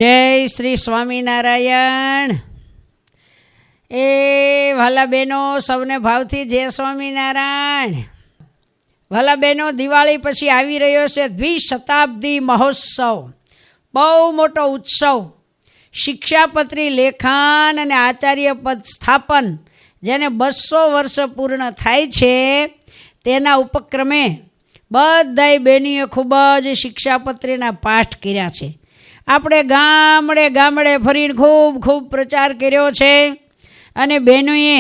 જય શ્રી સ્વામિનારાયણ। એ વાલા બહેનો સૌને ભાવથી જય સ્વામિનારાયણ। વાલા બહેનો, દિવાળી પછી આવી રહ્યો છે દ્વિશતાબ્દી મહોત્સવ, બહુ મોટો ઉત્સવ। શિક્ષાપત્રી લેખન અને આચાર્ય પદ સ્થાપન, જેને 200 વર્ષ પૂર્ણ થાય છે, તેના ઉપક્રમે બધાય બહેનીએ ખૂબ જ શિક્ષાપત્રીના પાઠ કર્યા છે। આપણે ગામડે ગામડે ફરીને ખૂબ પ્રચાર કર્યો છે અને બહેનોએ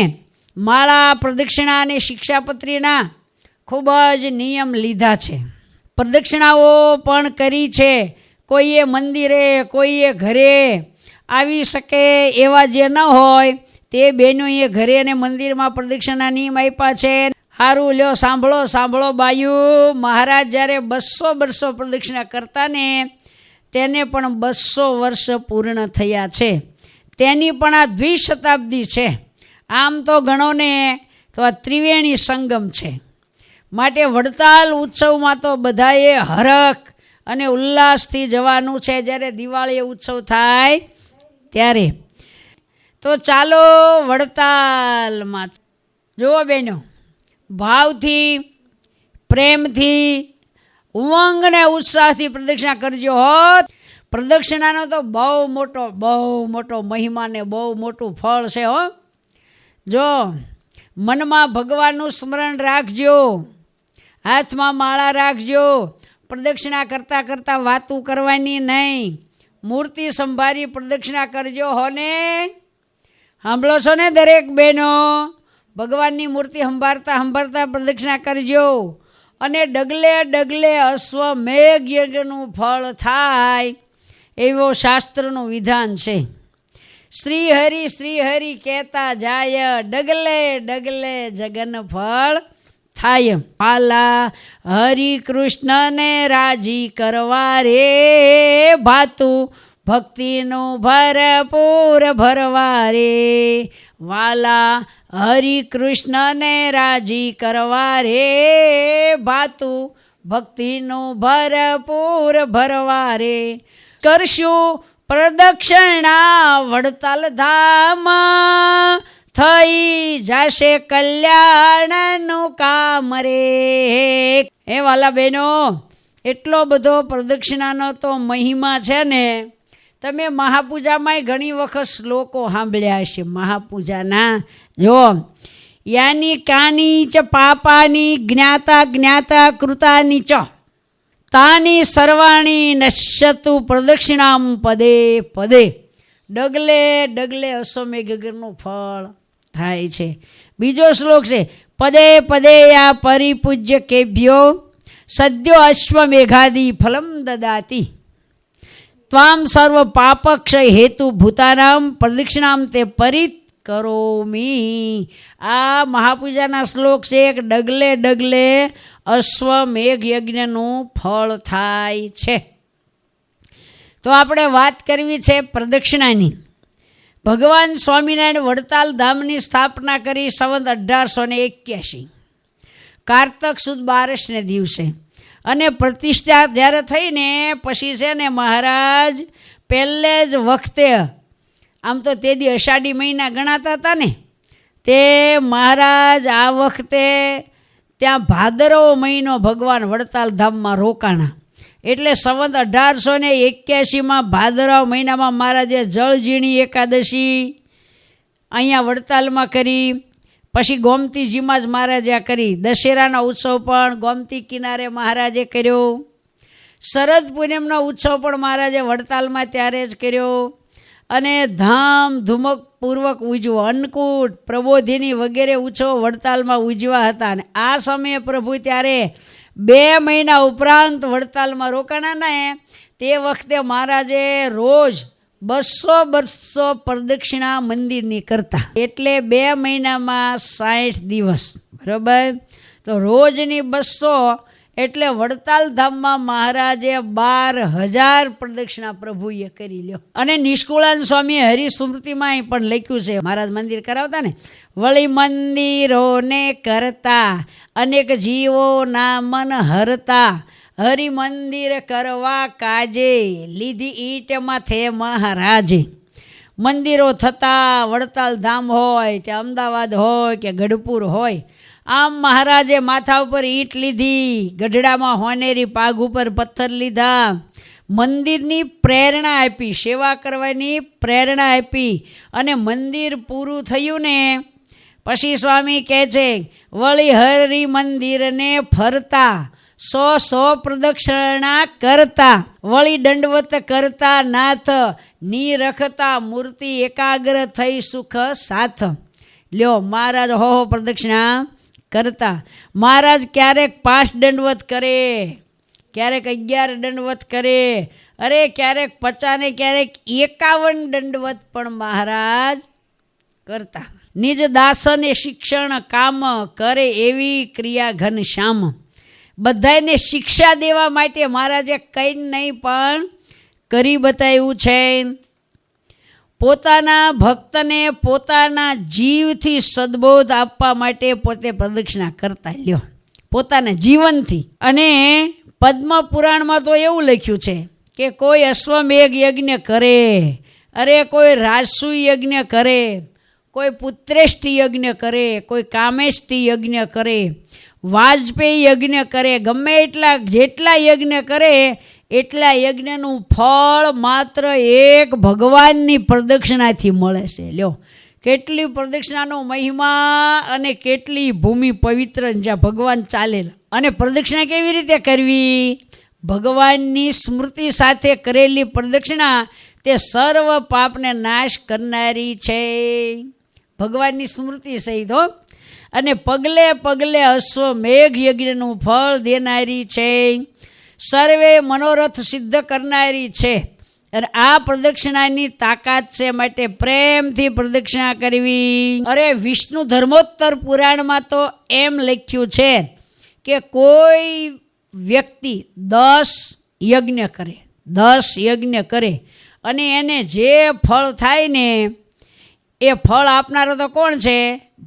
માળા, પ્રદક્ષિણા અને શિક્ષાપત્રીના ખૂબ જ નિયમ લીધા છે। પ્રદક્ષિણાઓ પણ કરી છે। કોઈએ મંદિરે, કોઈએ ઘરે આવી શકે એવા જે ન હોય તે બહેનોએ ઘરે અને મંદિરમાં પ્રદક્ષિણા નિયમ આપ્યા છે। સારું લ્યો, સાંભળો બાયું, મહારાજ જ્યારે 200 પ્રદક્ષિણા કરતા ને તેને પણ 200 વર્ષ પૂર્ણ થયા છે। તેની પણ આ દ્વિશતાબ્દી છે। આમ તો ગણો ને તો આ ત્રિવેણી સંગમ છે। માટે વડતાલ ઉત્સવમાં તો બધાએ હરખ અને ઉલ્લાસથી જવાનું છે જ્યારે દિવાળી ઉત્સવ થાય ત્યારે। તો ચાલો વડતાલમાં જુઓ બહેનો, ભાવથી, પ્રેમથી, ઉમંગ ને ઉત્સાહથી પ્રદક્ષિણા કરજો હોત। પ્રદક્ષિણાનો તો બહુ મોટો મહિમા ને બહુ મોટું ફળ છે હો। જો મનમાં ભગવાનનું સ્મરણ રાખજો, હાથમાં માળા રાખજો, પ્રદક્ષિણા કરતાં વાતું કરવાની નહીં, મૂર્તિ સંભાળી પ્રદક્ષિણા કરજો હો ને। સાંભળો છો ને દરેક બહેનો, ભગવાનની મૂર્તિ સંભાળતા પ્રદક્ષિણા કરજો અને ડગલે અશ્વમેઘ યજ્ઞનું ફળ થાય એવો શાસ્ત્રનું વિધાન છે। શ્રી હરિ કહેતા જાય, ડગલે જગન ફળ થાય। પાલા હરિ કૃષ્ણને રાજી કરવા રે, ભાતું ભક્તિનું ભરપૂર ભરવા રે। વાલા હરિ કૃષ્ણને રાજી કરવા રે, ભાતું ભક્તિનું ભરપૂર ભરવા રે। કરશું પ્રદક્ષિણા વડતાલ ધામ, થઈ જશે કલ્યાણનું કામ રે। હે વાલા બહેનો, એટલો બધો પ્રદક્ષિણાનો તો મહિમા છે ને, તમે મહાપૂજામાંય ઘણી વખત શ્લોકો સાંભળ્યા હશે મહાપૂજાના। જો યાની કાની ચ પાપાની જ્ઞાતા કૃતાની ચ, તાની સર્વાણી નશ્યતુ પ્રદક્ષિણામ પદે। ડગલે અશ્વમેઘ યજ્ઞનું ફળ થાય છે। બીજો શ્લોક છે, પદે યા પરિપૂજ્ય કેભ્યો સદ્યો અશ્વમેઘાદિ ફલમ દદાતિ, ત્વામ સર્વ પાપક્ષય હેતુ ભૂતાનામ પ્રદક્ષિણામ તે પરિત કરોમી। આ મહાપૂજાના શ્લોક છે। એક ડગલે અશ્વમેઘ યજ્ઞનું ફળ થાય છે। તો આપણે વાત કરવી છે પ્રદક્ષિણાની। ભગવાન સ્વામિનારાયણ વડતાલ ધામની સ્થાપના કરી સંવત 1881 કારતક સુદ 12ને દિવસે, અને પ્રતિષ્ઠા જ્યારે થઈને પછી છે ને મહારાજ પહેલે જ વખતે, આમ તો તે દી અષાઢી મહિના ગણાતા હતા ને, તે મહારાજ આ વખતે ત્યાં ભાદરવો મહિનો ભગવાન વડતાલ ધામમાં રોકાણા। એટલે સંવત 1881 ભાદરવા મહિનામાં મહારાજે જળઝીણી એકાદશી અહીંયા વડતાલમાં કરી। પછી ગોમતીજીમાં જ મહારાજે આ કરી। દશેરાનો ઉત્સવ પણ ગોમતી કિનારે મહારાજે કર્યો। શરદ પૂનમનો ઉત્સવ પણ મહારાજે વડતાલમાં ત્યારે જ કર્યો અને ધામધૂમકપૂર્વક ઉજવો। અન્નકૂટ, પ્રબોધિની વગેરે ઉત્સવો વડતાલમાં ઉજવા હતા। અને આ સમયે પ્રભુ ત્યારે 2 મહિના ઉપરાંત વડતાલમાં રોકાણા ને, તે વખતે મહારાજે રોજ 200 પ્રદક્ષિણા મંદિરની કરતા। એટલે 2 મહિનામાં 60 દિવસ, બરાબર। તો રોજની 200 એટલે વડતાલ ધામમાં મહારાજે 12,000 પ્રદક્ષિણા પ્રભુએ કરી લ્યો। અને નિષ્કુળાન સ્વામી હરિસ્મૃતિમાં પણ લખ્યું છે, મહારાજ મંદિર કરાવતા ને, વળી મંદિરોને કરતા અનેક જીવોના મન હરતા, હરિમંદિર કરવા કાજે, લીધી ઈટ માથે મહારાજે. મંદિરો થતાં વડતાલ ધામ હોય કે અમદાવાદ હોય કે ગઢપુર હોય, આમ મહારાજે માથા ઉપર ઈંટ લીધી, ગઢડામાં હોનેરી પાઘ ઉપર પથ્થર લીધા, મંદિરની પ્રેરણા આપી, સેવા કરવાની પ્રેરણા આપી. અને મંદિર પૂરું થયું ને પછી સ્વામી કહે છે, વળી હરિ મંદિરને ફરતા 100 પ્રદક્ષિણા કરતા, વળી દંડવત કરતા નાથ, નિરખતા મૂર્તિ એકાગ્ર થઈ સુખ સાથ. લ્યો મહારાજ હો પ્રદક્ષિણા કરતા. મહારાજ ક્યારેક 5 દંડવત કરે, ક્યારેક 11 દંડવત કરે, અરે ક્યારેક 50 ને ક્યારેક 51 દંડવત પણ મહારાજ કરતા. નિજ દાસને શિક્ષણ કામ કરે એવી ક્રિયા ઘનશ્યામ. બધાને શિક્ષા દેવા માટે મહારાજે કંઈ નહીં પણ કરી બતાવ્યું છે. પોતાના ભક્તને પોતાના જીવથી સદબોધ આપવા માટે પોતે પ્રદક્ષિણા કરતા. લ્યો પોતાના જીવનથી. અને પદ્મ પુરાણમાં તો એવું લખ્યું છે કે કોઈ અશ્વમેઘ યજ્ઞ કરે, અરે કોઈ રાજસુ યજ્ઞ કરે, કોઈ પુત્રેષ્ઠી યજ્ઞ કરે, કોઈ કામેષ્ઠી યજ્ઞ કરે, વાજપેયી યજ્ઞ કરે, ગમે એટલા જેટલા યજ્ઞ કરે એટલા યજ્ઞનું ફળ માત્ર એક ભગવાનની પ્રદક્ષિણાથી મળે છે. લ્યો કેટલી પ્રદક્ષિણાનો મહિમા અને કેટલી ભૂમિ પવિત્ર જ્યાં ભગવાન ચાલેલા. અને પ્રદક્ષિણા કેવી રીતે કરવી? ભગવાનની સ્મૃતિ સાથે કરેલી પ્રદક્ષિણા તે સર્વ પાપને નાશ કરનારી છે, ભગવાનની સ્મૃતિ સહિત હો. અને પગલે પગલે અશ્વમેઘ યજ્ઞનું ફળ દેનારી છે, સર્વે મનોરથ સિદ્ધ કરનારી છે. અને આ પ્રદક્ષિણાની તાકાત છે, માટે પ્રેમથી પ્રદક્ષિણા કરવી. અરે વિષ્ણુ ધર્મોત્તર પુરાણમાં તો એમ લખ્યું છે કે કોઈ વ્યક્તિ 10 યજ્ઞ કરે, 10 યજ્ઞ કરે અને એને જે ફળ થાય ને એ ફળ આપનારો તો કોણ છે?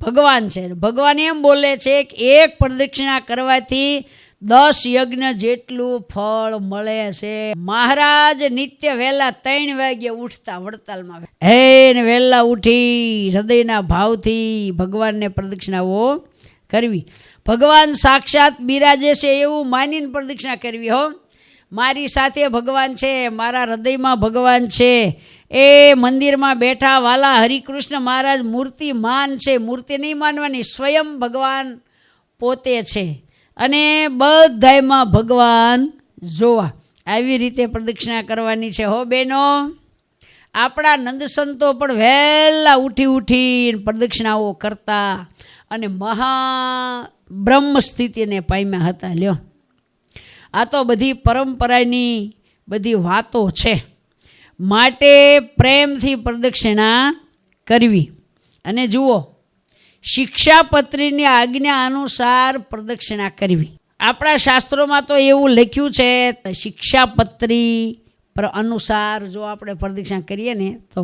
ભગવાન છે. ભગવાન એમ બોલે છે કે એક પ્રદક્ષિણા કરવાથી 10 યજ્ઞ જેટલું ફળ મળે છે. મહારાજ નિત્ય વહેલા 3 વાગ્યે ઉઠતા વડતાલમાં, ને વહેલા ઉઠી હૃદયના ભાવથી ભગવાનને પ્રદક્ષિણાઓ કરવી. ભગવાન સાક્ષાત બિરાજે છે એવું માનીને પ્રદક્ષિણા કરવી. હો મારી સાથે ભગવાન છે, મારા હૃદયમાં ભગવાન છે. એ મંદિરમાં બેઠા વાલા હરિકૃષ્ણ મહારાજ મૂર્તિમાન છે, મૂર્તિ નહીં માનવાની, સ્વયં ભગવાન પોતે છે. અને બધાયમાં ભગવાન જોવા. આવી રીતે પ્રદક્ષિણા કરવાની છે. હો બહેનો, આપણા નંદસંતો પણ વહેલા ઉઠી પ્રદક્ષિણાઓ કરતા અને મહા બ્રહ્મ સ્થિતિને પામ્યા હતા. લ્યો આ તો બધી પરંપરાની બધી વાતો છે, માટે પ્રેમથી પ્રદક્ષિણા કરવી. અને જુઓ, શિક્ષાપત્રીની આજ્ઞા અનુસાર પ્રદક્ષિણા કરવી. આપણા શાસ્ત્રોમાં તો એવું લખ્યું છે, શિક્ષાપત્રી અનુસાર જો આપણે પ્રદક્ષિણા કરીએ ને તો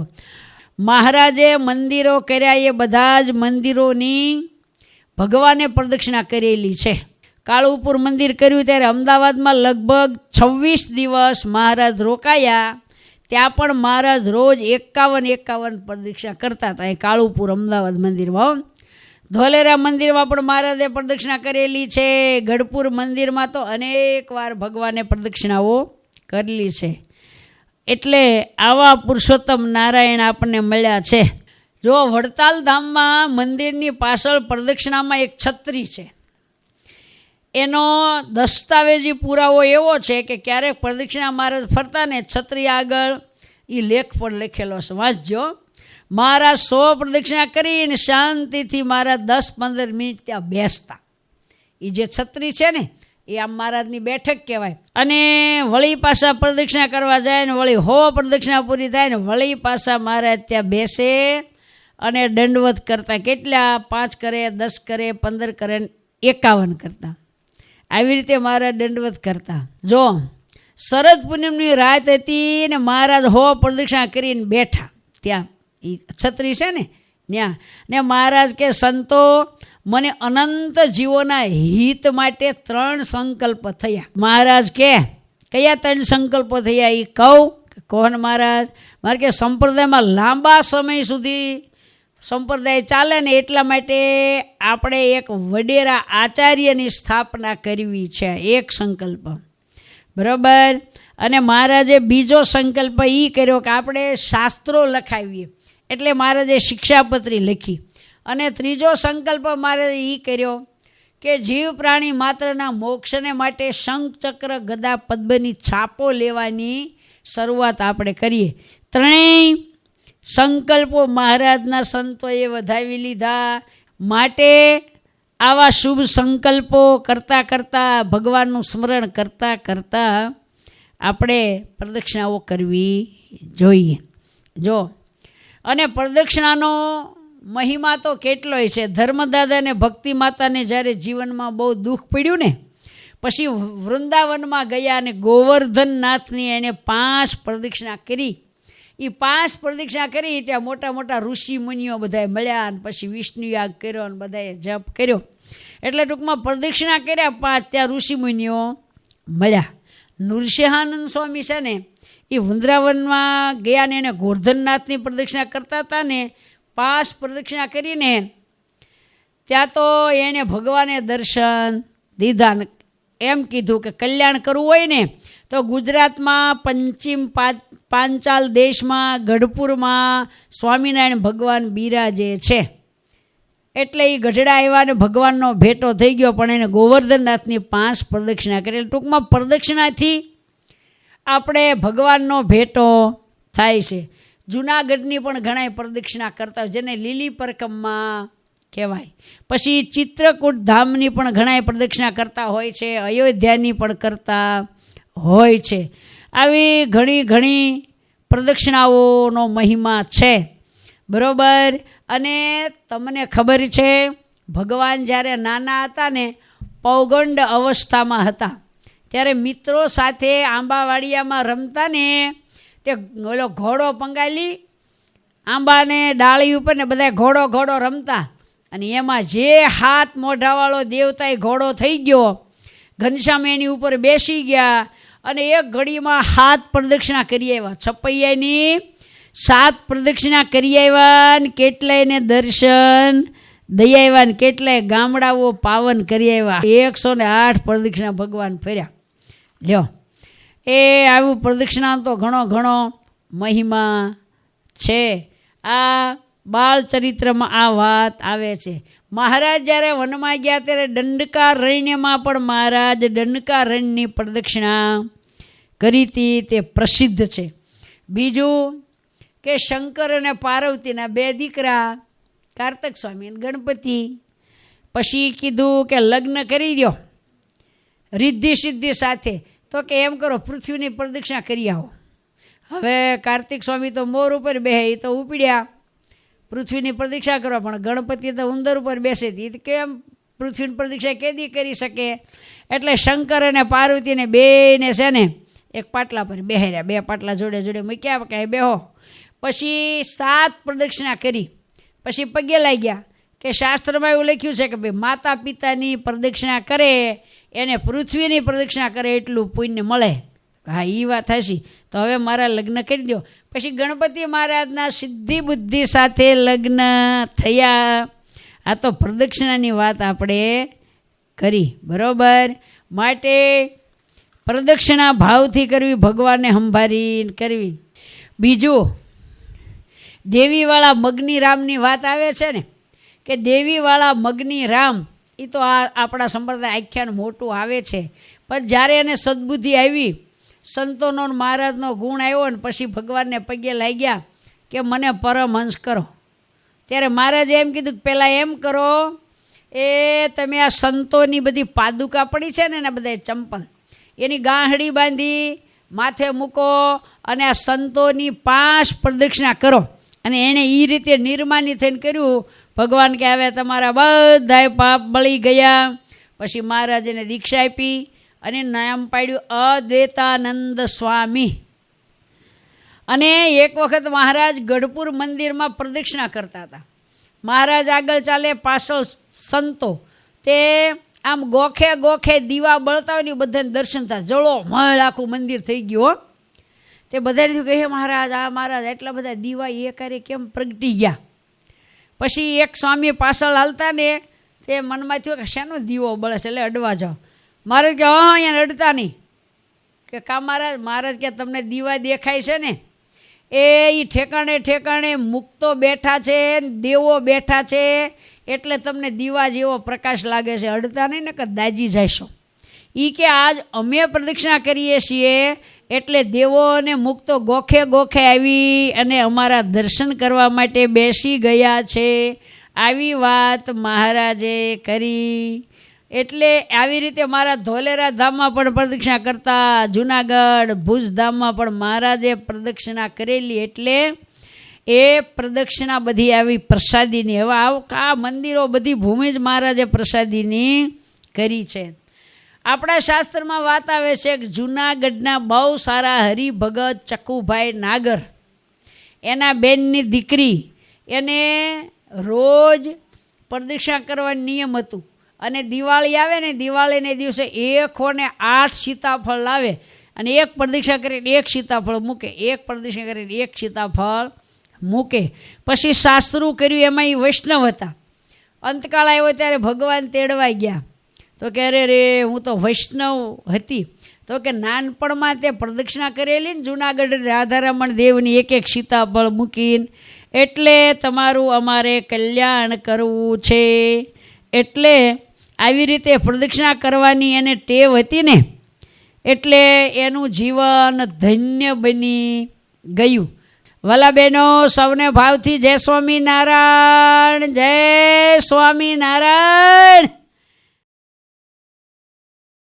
મહારાજે મંદિરો કર્યા એ બધા જ મંદિરોની ભગવાને પ્રદક્ષિણા કરેલી છે. કાળુપુર મંદિર કર્યું ત્યારે અમદાવાદમાં લગભગ 26 દિવસ મહારાજ રોકાયા. ત્યાં પણ મહારાજ રોજ 51 પ્રદક્ષિણા કરતા હતા. એ કાળુપુર અમદાવાદ મંદિરમાં. ધોલેરા મંદિરમાં પણ મહારાજે પ્રદક્ષિણા કરેલી છે. ગઢપુર મંદિરમાં તો અનેક વાર ભગવાને પ્રદક્ષિણાઓ કરેલી છે. એટલે આવા પુરુષોત્તમ નારાયણ આપણને મળ્યા છે. જો વડતાલ ધામમાં મંદિરની પાછળ પ્રદક્ષિણામાં એક છત્રી છે. એનો દસ્તાવેજી પુરાવો એવો છે કે ક્યારેક પ્રદક્ષિણા મહારાજ ફરતા ને છત્રી આગળ એ લેખ પણ લખેલો છે, વાંચજો. મહારાજ 100 પ્રદક્ષિણા કરીને શાંતિથી મહારાજ 10-15 મિનિટ ત્યાં બેસતા. એ જે છત્રી છે ને એ આમ મહારાજની બેઠક કહેવાય. અને વળી પાછા પ્રદક્ષિણા કરવા જાય ને વળી 100 પ્રદક્ષિણા પૂરી થાય ને વળી પાછા મહારાજ ત્યાં બેસે અને દંડવત કરતા. કેટલા? 5 કરે, 10 કરે, 15 કરે, 51 કરતા. આવી રીતે મહારાજ દંડવત કરતા. જો શરદ પૂનમની રાત હતી ને મહારાજ 100 પ્રદક્ષિણા કરીને બેઠા ત્યાં, એ છત્રી છે ને ત્યાં. ને મહારાજ કે સંતો મને અનંત જીવોના હિત માટે 3 સંકલ્પ થયા. મહારાજ કે કયા 3 સંકલ્પો થયા એ કહું? કોણ મહારાજ? મારે કે સંપ્રદાયમાં લાંબા સમય સુધી સંપ્રદાય ચાલે ને એટલા માટે આપણે એક વડેરા આચાર્યની સ્થાપના કરવી છે, એક સંકલ્પ. બરાબર. અને મહારાજે બીજો સંકલ્પ એ કર્યો કે આપણે શાસ્ત્રો લખાવીએ, એટલે મહારાજે શિક્ષાપત્રી લખી. અને ત્રીજો સંકલ્પ મારે એ કર્યો કે જીવ પ્રાણી માત્રના મોક્ષને માટે શંખ ચક્ર ગદા પદ્મની છાપો લેવાની શરૂઆત આપણે કરીએ. 3 સંકલ્પો મહારાજના સંતોએ વધાવી લીધા. માટે આવા શુભ સંકલ્પો કરતાં કરતાં, ભગવાનનું સ્મરણ કરતાં કરતાં આપણે પ્રદક્ષિણાઓ કરવી જોઈએ. જો, અને પ્રદક્ષિણાનો મહિમા તો કેટલોય છે. ધર્મદાદા અને ભક્તિ માતાને જ્યારે જીવનમાં બહુ દુઃખ પડ્યું ને, પછી વૃંદાવનમાં ગયા અને ગોવર્ધનનાથની એણે 5 પ્રદક્ષિણા કરી. એ 5 પ્રદક્ષિણા કરી ત્યાં મોટા મોટા ઋષિ મુનિઓ બધાએ મળ્યા અને પછી વિષ્ણુ યાગ કર્યો અને બધાએ જપ કર્યો. એટલે ટૂંકમાં પ્રદક્ષિણા કર્યા 5, ત્યાં ઋષિ મુનિઓ મળ્યા. નૃસિંહાનંદ સ્વામી છે ને, એ વૃંદાવનમાં ગયા ને એને ગોવર્ધનનાથની પ્રદક્ષિણા કરતા હતા ને, 5 પ્રદક્ષિણા કરીને ત્યાં તો એણે ભગવાને દર્શન દીધા. એમ કીધું કે કલ્યાણ કરવું હોય ને તો ગુજરાતમાં પશ્ચિમ પાંચાલ દેશમાં ગઢપુરમાં સ્વામિનારાયણ ભગવાન બિરાજે છે. એટલે એ ગઢડા આવ્યા ને ભગવાનનો ભેટો થઈ ગયો, પણ એને ગોવર્ધનનાથની 5 પ્રદક્ષિણા કરી. ટૂંકમાં પ્રદક્ષિણાથી આપણે ભગવાનનો ભેટો થાય છે. જૂનાગઢની પણ ઘણા પ્રદક્ષિણા કરતા હોય, જેને લીલી પરકમમાં કહેવાય. પછી ચિત્રકૂટ ધામની પણ ઘણા પ્રદક્ષિણા કરતા હોય છે, અયોધ્યાની પણ કરતા હોય છે. આવી ઘણી ઘણી પ્રદક્ષિણાઓનો મહિમા છે. બરાબર. અને તમને ખબર છે, ભગવાન જ્યારે નાના હતા ને, પૌગંડ અવસ્થામાં હતા, ત્યારે મિત્રો સાથે આંબાવાડિયામાં રમતા ને, તે ઓલો ઘોડો પંગાલી આંબાને ડાળી ઉપર ને બધા ઘોડો ઘોડો રમતા, અને એમાં જે હાથ મોઢાવાળો દેવતા એ ઘોડો થઈ ગયો, ઘનશ્યામ એની ઉપર બેસી ગયા અને એક ઘડીમાં 7 પ્રદક્ષિણા કરી આવ્યા. છપૈયાની 7 પ્રદક્ષિણા કરી આવ્યા ને કેટલાયને દર્શન દઈ આવ્યા ને કેટલાય ગામડાઓ પાવન કરી આવ્યા. 108 પ્રદક્ષિણા ભગવાન ફર્યા. લ્યો, એ આવું પ્રદક્ષિણા તો ઘણો ઘણો મહિમા છે. આ બાળચરિત્રમાં આ વાત આવે છે. મહારાજ જ્યારે વનમાં ગયા ત્યારે દંડકારણ્યમાં પણ મહારાજ દંડકારણ્યની પ્રદક્ષિણા કરી હતી, તે પ્રસિદ્ધ છે. બીજું કે શંકર અને પાર્વતીના 2 દીકરા, કાર્તક સ્વામી અને ગણપતિ. પછી કીધું કે લગ્ન કરી દો રિદ્ધિ સિદ્ધિ સાથે, તો કે એમ કરો પૃથ્વીની પ્રદક્ષિણા કરી આવો. હવે કાર્તિક સ્વામી તો મોર ઉપર બેહે, એ તો ઉપડ્યા પૃથ્વીની પ્રદક્ષિણા કરવા, પણ ગણપતિ તો ઉંદર ઉપર બેસે હતી, કેમ પૃથ્વીની પ્રદક્ષિણા કેદી કરી શકે? એટલે શંકર અને પાર્વતીને બેને છે ને એક પાટલા પર બેહાર્યા, 2 પાટલા જોડે જોડે મૂક્યા કે બેહો. પછી 7 પ્રદક્ષિણા કરી, પછી પગે લાગ્યા કે શાસ્ત્રમાં એવું લખ્યું છે કે ભાઈ માતા પિતાની પ્રદક્ષિણા કરે એને પૃથ્વીની પ્રદક્ષિણા કરે એટલું પુણ્ય મળે. હા, એ વાત હશે. તો હવે મારા લગ્ન કરી દો. પછી ગણપતિ મહારાજના સિદ્ધિ બુદ્ધિ સાથે લગ્ન થયા. આ તો પ્રદક્ષિણાની વાત આપણે કરી. બરાબર. માટે પ્રદક્ષિણા ભાવથી કરવી, ભગવાનને સંભાળીને કરવી. બીજું, દેવીવાળા મગની રામની વાત આવે છે ને, કે દેવીવાળા મગની રામ, એ તો આ આપણા સંપ્રદાય આખ્યાન મોટું આવે છે. પણ જ્યારે એને સદબુદ્ધિ આવી, સંતોનો મહારાજનો ગુણ આવ્યો ને પછી ભગવાનને પગે લાગ્યા કે મને પરમહંસ કરો, ત્યારે મહારાજે એમ કીધું કે પહેલાં એમ કરો, એ તમે આ સંતોની બધી પાદુકા પડી છે ને એના બધા ચંપલ, એની ગાંહડી બાંધી માથે મૂકો અને આ સંતોની 5 પ્રદક્ષિણા કરો. અને એણે એ રીતે નિર્માની થઈને કર્યું. ભગવાન કે હવે તમારા બધાય પાપ બળી ગયા. પછી મહારાજને દીક્ષા આપી અને નામ પાડ્યું અદ્વૈતાનંદ સ્વામી. અને એક વખત મહારાજ ગઢપુર મંદિરમાં પ્રદક્ષિણા કરતા હતા. મહારાજ આગળ ચાલે, પાછળ સંતો. તે આમ ગોખે ગોખે દીવા બળતા હોય ને બધાને દર્શન થાય, જળો મળ આખું મંદિર થઈ ગયું હો. તે બધાને કહે હે મહારાજ, આ મહારાજ એટલા બધા દીવા એકારે કેમ પ્રગટી ગયા. પછી એક સ્વામી પાછળ હાલતા ને તે મનમાં થયું કે શેનો દીવો બળે છે, એટલે અડવા જાઓ. મહારાજ કે હા અહીંયા અડતા નહીં. કે કા મહારાજ? મહારાજ કે તમને દીવા દેખાય છે ને, એ ઠેકાણે ઠેકાણે મુક્તો બેઠા છે, દેવો બેઠા છે, એટલે તમને દીવા જેવો પ્રકાશ લાગે છે, અડતા નહીં ને કે દાજી જશો. એ કે આજ અમે પ્રદક્ષિણા કરીએ છીએ એટલે દેવો અને મુક્તો ગોખે ગોખે આવી અને અમારા દર્શન કરવા માટે બેસી ગયા છે. આવી વાત મહારાજે કરી. એટલે આવી રીતે મારા ધોલેરા ધામમાં પણ પ્રદક્ષિણા કરતા, જુનાગઢ ભુજ ધામમાં પણ મહારાજે પ્રદક્ષિણા કરેલી. એટલે એ પ્રદક્ષિણા બધી આવી પ્રસાદીની. હવે આ મંદિરો બધી ભૂમિ જ મહારાજે પ્રસાદીની કરી છે. આપણા શાસ્ત્રમાં વાત આવે છે કે જુનાગઢના બહુ સારા હરિભગત ચકુભાઈ નાગર, એના બેનની દીકરી, એને રોજ પ્રદક્ષિણા કરવાનું નિયમ હતું. અને દિવાળી આવે ને, દિવાળીને દિવસે 108 સીતાફળ લાવે અને એક પ્રદક્ષિણા કરીને એક સીતાફળ મૂકે, એક પ્રદક્ષિણા કરીને એક સીતાફળ મૂકે. પછી શાસ્ત્રું કર્યું, એમાં એ વૈષ્ણવ હતા. અંતકાળ આવ્યો ત્યારે ભગવાન તેડવાઈ ગયા. તો કે અરે રે, હું તો વૈષ્ણવ હતી. તો કે નાનપણમાં તે પ્રદક્ષિણા કરેલી ને જુનાગઢ રાધારમણ દેવની એક એક સીતાફળ મૂકીને, એટલે તમારું અમારે કલ્યાણ કરવું છે. એટલે આવી રીતે પ્રદક્ષિણા કરવાની એને ટેવ હતી ને, એટલે એનું જીવન ધન્ય બની ગયું. વાલા બહેનો, સૌને ભાવથી જય સ્વામિનારાયણ, જય સ્વામિનારાયણ.